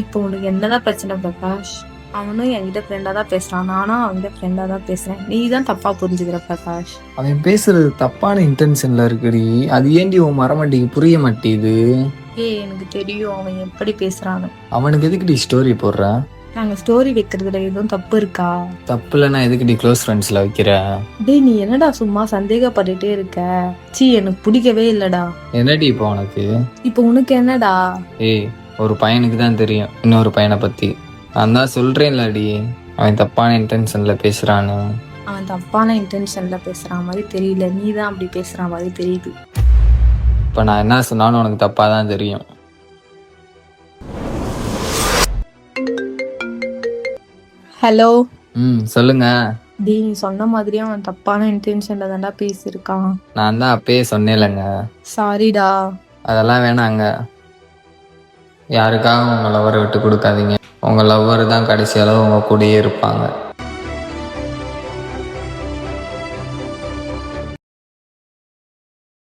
இப்போ உனக்கு என்னதான் பிரச்சனை பிரகாஷ்? அவனும் என்கிட்ட ஃப்ரெண்டாக தான் பேசுகிறான், நானும் அவன்கிட்ட ஃப்ரெண்டாக தான் பேசுகிறேன். நீ தான் தப்பாக புரிஞ்சுக்கிற பிரகாஷ். அவன் பேசுறது தப்பான இன்டென்ஷன்ல இருக்குடி. அது ஏண்டி உன் மரமண்டிக்கு புரிய மாட்டேங்குது? எனக்கு தெரியும் அவன் எப்படி பேசுகிறான்னு. அவனுக்கு எதுக்குடி ஸ்டோரி போடுற? நாங்கள் ஸ்டோரி வைக்கிறதுல எதுவும் தப்பு இருக்கா? தப்பு இல்லைன்னா எதுக்குடி க்ளோஸ் ஃப்ரெண்ட்ஸில் வைக்கிற? டேய் நீ என்னடா சும்மா சந்தேகப்பட்டுட்டே இருக்க? எனக்கு பிடிக்கவே இல்லடா. என்னடி இப்போ உனக்கு? இப்போ உனக்கு என்னடா? ஒரு பையனுக்கு தான் தெரியும் இன்னொரு பையனை பற்றி. நான் தான் சொல்கிறேன்லடி, அவன் தப்பான இன்டென்ஷனில் பேசுகிறான்னு. அவன் தப்பான இன்டென்ஷனில் பேசுகிற மாதிரி தெரியல, நீ தான் அப்படி பேசுகிற மாதிரி தெரியுது. இப்போ நான் என்ன சொன்னாலும் உனக்கு தப்பாக தான் தெரியும். ஹலோ. சொல்லுங்க. டேய் நீ சொன்ன மாதிரியே அவன் தப்பான இன்டென்ஷன்ல தான்டா பேசியிருக்கான். நான் தான் அப்பயே சொன்னேன்லங்க. சாரிடா. அதெல்லாம் வேணாங்க. யாருக்காக உங்கள் லவ்வரை விட்டு கொடுக்காதீங்க. உங்கள் லவ்வர் தான் கடைசி அளவு உங்கள் கூடயே இருப்பாங்க.